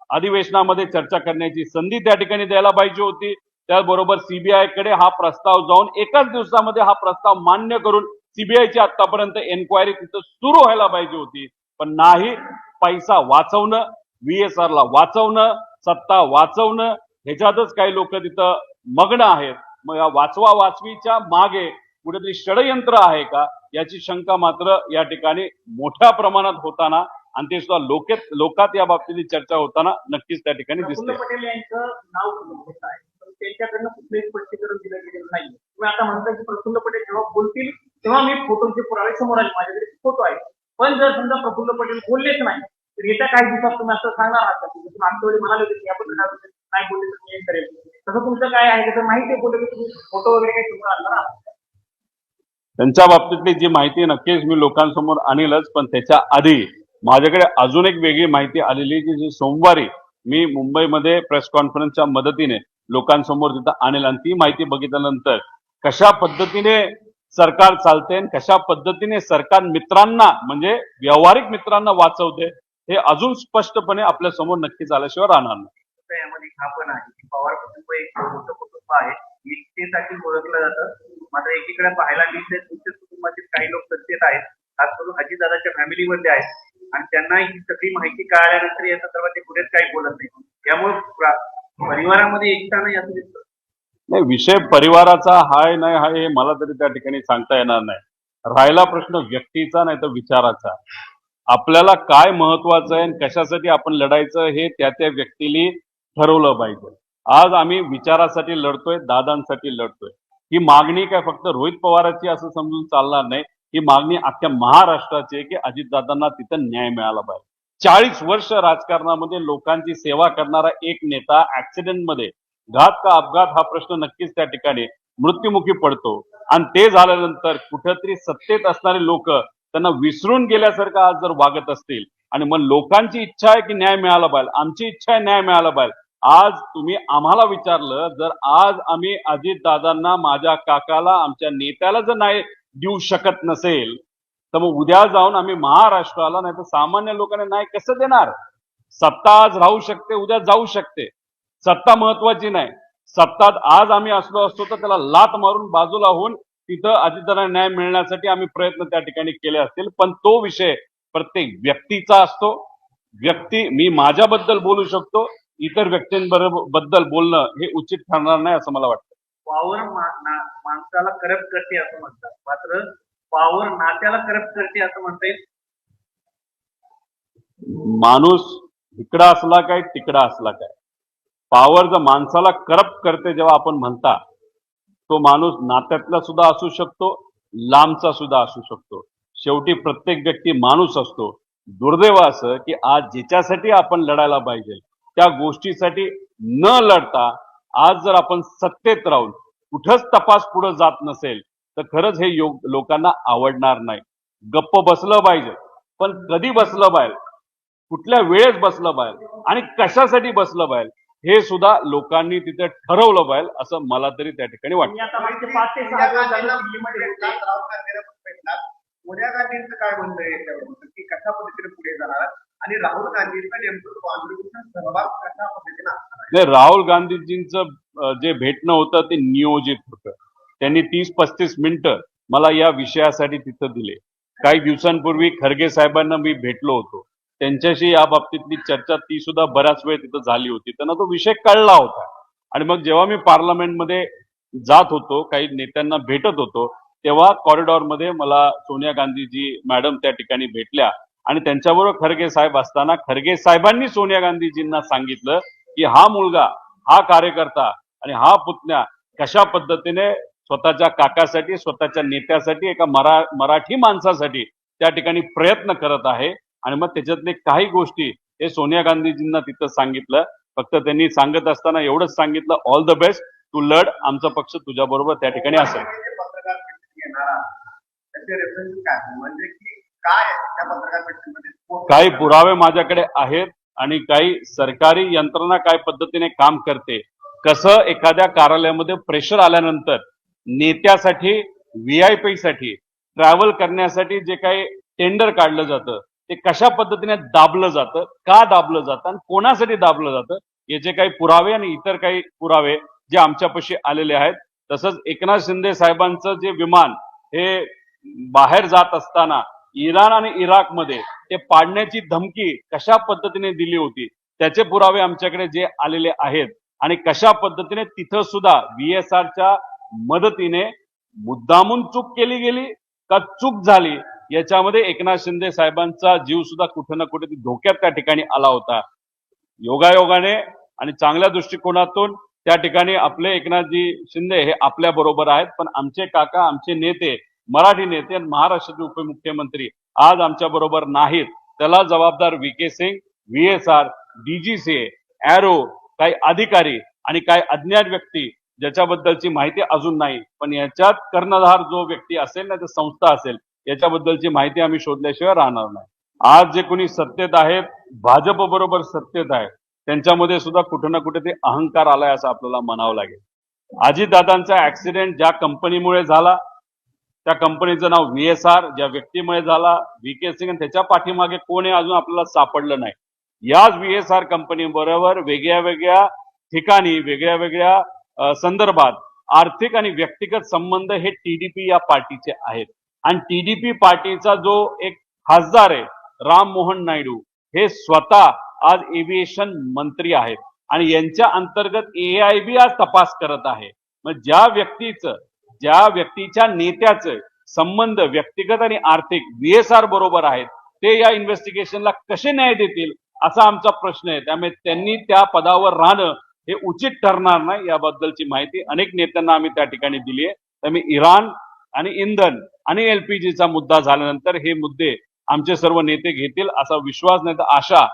अधिवेशनामध्ये चर्चा करण्याची संधी त्या ठिकाणी द्यायला पाहिजे होती। त्याचबरोबर सीबीआय कडे हा प्रस्ताव जाऊन एकाच दिवसामध्ये हा प्रस्ताव मान्य करून सीबीआयची आतापर्यंत एन्क्वायरी तिथं सुरू व्हायला पाहिजे होती, पण नाही। पैसा वाचवणं, VSR ला वाचवणं, सत्ता वाचवणं ह्याच्यातच काही लोक तिथं मग्न आहेत। मग या वाचवा वाचवीच्या मागे कुठेतरी षडयंत्र आहे का याची शंका मात्र या ठिकाणी मोठ्या प्रमाणात होताना आणि ते सुद्धा लोकात या बाबतीत चर्चा होताना नक्कीच त्या ठिकाणी दिसते। प्रफुल्ल पटेल यांचं नाव होत आहे, पण त्यांच्याकडनं कुठलेही स्पष्टीकरण दिलं गेलेलं नाही। तुम्ही आता म्हणता की प्रफुल्ल पटेल जेव्हा बोलतील तेव्हा मी फोटोचे पुरावे समोर आले, माझ्याकडे फोटो आहे। पण जर समजा प्रफुल्ल पटेल बोललेच नाही तर येत्या काही दिवसात तुम्ही असं सांगणार आहात का? तुम्ही मागच्या वेळी म्हणाले होते की आपण नाही बोलले तर मी करेल, तसं तुमचं काय आहे? जर माहिती बोलले तर तुम्ही फोटो वगैरे काही समोर आणणार आहात? त्यांच्या बाबतीतली जी माहिती नक्कीच मी लोकांसमोर आणीलच, पण त्याच्या आधी माझ्याकडे अजून एक वेगळी माहिती आलेली की जी सोमवारी मी मुंबईमध्ये प्रेस कॉन्फरन्सच्या मदतीने लोकांसमोर तिथं आणेल आणि ती माहिती बघितल्यानंतर कशा पद्धतीने सरकार चालते आणि कशा पद्धतीने सरकार मित्रांना म्हणजे व्यावहारिक मित्रांना वाचवते हे अजून स्पष्टपणे आपल्या समोर नक्कीच आल्याशिवाय राहणार नाही। यामध्ये हा पण आहे की पवार कुटुंब एक मोठं कुटुंब आहे, एकतेसाठी ओळखलं जातं। मात्र एकीकडे पाहायला गेलं तुमच्या कुटुंबातील काही लोक सत्तेत आहेत, खास करून अजितदादाच्या फॅमिलीमध्ये आहेत आणि त्यांना ही सगळी माहिती कळाल्यानंतर या संदर्भात ते कुठेच काही बोलत नाही। त्यामुळे परिवारामध्ये एकता नाही असं दिसतं। नाही, विषय परिवाराचा हाय नाही हाय हे मला तरी त्या ठिकाणी सांगता येणार नाही। राहिला प्रश्न व्यक्तीचा नाही तर विचाराचा। आपल्याला काय महत्वाचं आहे आणि कशासाठी आपण लढायचं हे त्या त्या व्यक्तीने ठरवलं पाहिजे। आज आम्ही विचारासाठी लढतोय, दादांसाठी लढतोय। ही मागणी काय फक्त रोहित पवारांची असं समजून चालणार नाही, ही मागणी अख्ख्या महाराष्ट्राची आहे की अजितदादांना तिथं न्याय मिळाला पाहिजे। 40 वर्ष राजकारणामध्ये लोकांची सेवा करणारा एक नेता ऍक्सिडेंटमध्ये घात का अपघात हा प्रश्न नक्कीच त्या ठिकाणी मृत्युमुखी पडतो आणि ते झाल्यानंतर कुठेतरी सत्तेत असणारे लोक त्यांना विसरून गेल्यासारखं आज जर वागत असतील आणि मग लोकांची इच्छा आहे की न्याय मिळाला पाहिजे, आमची इच्छा आहे न्याय मिळाला पाहिजे। आज तुम्ही आम्हाला विचारलं, जर आज आम्ही अजितदादांना, माझ्या काकाला, आमच्या नेत्याला जर न्याय देऊ शकत नसेल तर मग उद्या जाऊन आम्ही महाराष्ट्राला नाही तर सामान्य लोकांना न्याय कसं देणार? सत्ता आज राहू शकते, उद्या जाऊ शकते, सत्ता महत्वाची नाही। सत्तात आज आम्ही असलो असतो तर त्याला लात मारून बाजूला होऊन तिथं अजितदादांना न्याय मिळण्यासाठी आम्ही प्रयत्न त्या ठिकाणी केले असतील, पण तो विषय प्रत्येक व्यक्तीचा असतो। व्यक्ती मी माझ्याबद्दल बोलू शकतो, इतर व्यक्तींबद्दल बोलणं हे उचित ठरणार नाही असं मला वाटतं। पावर माणसाला करप्ट करते असं म्हणतात, मात्र पावर नात्याला करप्ट करते असं म्हणता येईल। माणूस इकडा असला काय तिकडा असला काय, पावर जर माणसाला करप्ट करते जेव्हा आपण म्हणता, तो माणूस नात्यातला सुद्धा असू शकतो, लांबचा सुद्धा असू शकतो। शेवटी प्रत्येक व्यक्ती माणूस असतो। दुर्दैव असं की आज ज्याच्यासाठी आपण लढायला पाहिजे त्या गोष्टीसाठी न लढता आज जर आपण सत्तेत राहून कुठंच तपास पुढे जात नसेल तर खरंच हे लोकांना आवडणार नाही। गप्प बसलं पाहिजे, पण कधी बसलं पाहिजे, कुठल्या वेळेस बसलं पाहिजे आणि कशासाठी बसलं पाहिजे हे सुद्धा लोकांनी तिथे ठरवलं पाहिजे असं मला तरी त्या ठिकाणी वाटतं। सोनिया गांधींचं काय म्हणणं आहे याच्यावर की कशा पद्धतीने पुढे जाणार आणि राहुल गांधींचा नेमकं कॉन्ट्रिब्युशन सहभाग कशा पद्धतीने असणार? नाही, राहुल गांधीजींचं जे भेटणं होतं ते नियोजित होतं। त्यांनी 30-35 मिनिटं मला या विषयासाठी तिथं दिले। काही दिवसांपूर्वी खरगे साहेबांना मी भेटलो होतो, त्यांच्याशी या बाबतीतली चर्चा ती सुद्धा बराच वेळ तिथं झाली होती, त्यांना तो विषय कळला होता। आणि मग जेव्हा मी पार्लमेंटमध्ये जात होतो, काही नेत्यांना भेटत होतो, तेव्हा कॉरिडॉरमध्ये मला सोनिया गांधीजी मॅडम त्या ठिकाणी भेटल्या आणि त्यांच्याबरोबर खरगे साहेब असताना खरगे साहेबांनी सोनिया गांधीजींना सांगितलं की हा मुलगा, हा कार्यकर्ता आणि हा पुतण्या कशा पद्धतीने स्वतःच्या काकासाठी, स्वतःच्या नेत्यासाठी, एका मराठी माणसासाठी त्या ठिकाणी प्रयत्न करत आहे। आणि मग त्याच्यातले काही गोष्टी हे सोनिया गांधीजींना तिथं सांगितलं। फक्त त्यांनी सांगत असताना एवढंच सांगितलं, ऑल द बेस्ट, तू लढ, आमचा पक्ष तुझ्या बरोबर त्या ठिकाणी असेल। काही पुरावे माझ्याकडे आहेत आणि काही सरकारी यंत्रणा काय पद्धतीने काम करते, कसं एखाद्या कार्यालयामध्ये प्रेशर आल्यानंतर नेत्यासाठी, VIP साठी ट्रॅव्हल करण्यासाठी जे काही टेंडर काढलं जातं ते कशा पद्धतीने दाबलं जातं, का दाबलं जातं आणि कोणासाठी दाबलं जातं याचे काही पुरावे आणि इतर काही पुरावे जे आमच्यापाशी आलेले आहेत. तसंच एकनाथ शिंदे साहेबांचं जे विमान हे बाहेर जात असताना इराण आणि इराकमध्ये ते पाडण्याची धमकी कशा पद्धतीने दिली होती त्याचे पुरावे आमच्याकडे जे आलेले आहेत आणि कशा पद्धतीने तिथं सुद्धा VSRच्या मदतीने मुद्दामून चूक केली गेली का चूक झाली याच्यामध्ये एकनाथ शिंदे साहेबांचा जीव सुद्धा कुठे ना कुठे धोक्यात त्या ठिकाणी आला होता. योगायोगाने आणि चांगल्या दृष्टिकोनातून त्या ठिकाणी आपले एकनाथजी शिंदे हे आपल्या बरोबर आहेत, पण आमचे काका, आमचे नेते, मराठी नेते आणि महाराष्ट्राचे उपमुख्यमंत्री आज आमच्या बरोबर नाहीत. त्याला जबाबदार VK Singh, VSR, DGCA, aero, काही अधिकारी आणि काही अज्ञात व्यक्ती ज्याच्याबद्दलची माहिती अजून नाही, पण याच्यात कर्णधार जो व्यक्ती असेल ना, तर संस्था असेल याच्याबद्दलची माहिती आम्ही शोधल्याशिवाय राहणार नाही. आज जे कोणी सत्तेत आहेत, भाजप बरोबर सत्तेत आहे, त्यांच्यामध्ये सुद्धा कुठे ना कुठे ते अहंकार आलाय असं आपल्याला म्हणावं लागेल. अजितदादांचा ऍक्सिडेंट ज्या कंपनीमुळे झाला त्या कंपनीचं नाव VSR, ज्या व्यक्तीमुळे झाला VK सिंग, आणि त्याच्या पाठीमागे कोण आहे अजून आपल्याला सापडलं नाही. याच VSR कंपनी बरोबर वेगळ्या वेगळ्या ठिकाणी वेगळ्या वेगळ्या संदर्भात आर्थिक आणि व्यक्तिगत संबंध हे TDP या पार्टीचे आहेत. आणि TDP पार्टीचा जो एक खासदार आहे राम मोहन नायडू हे स्वतः आज एव्हिएशन मंत्री आहेत आणि यांच्या अंतर्गत AIB आज तपास करत आहे. मग ज्या व्यक्तीच्या नेत्याचे संबंध व्यक्तिगत आणि आर्थिक VSR बरोबर आहेत ते या इन्व्हेस्टिगेशनला कसे न्याय देतील असा आमचा प्रश्न आहे. त्यामुळे त्यांनी त्या पदावर राहणं हे उचित ठरणार नाही याबद्दलची माहिती अनेक नेत्यांना आम्ही त्या ठिकाणी दिली आहे. त्यामुळे इराण आणि इंधन आणि LPGचा मुद्दा झाल्यानंतर हे मुद्दे आमचे सर्व नेते घेतील असा विश्वास नाही तर आशा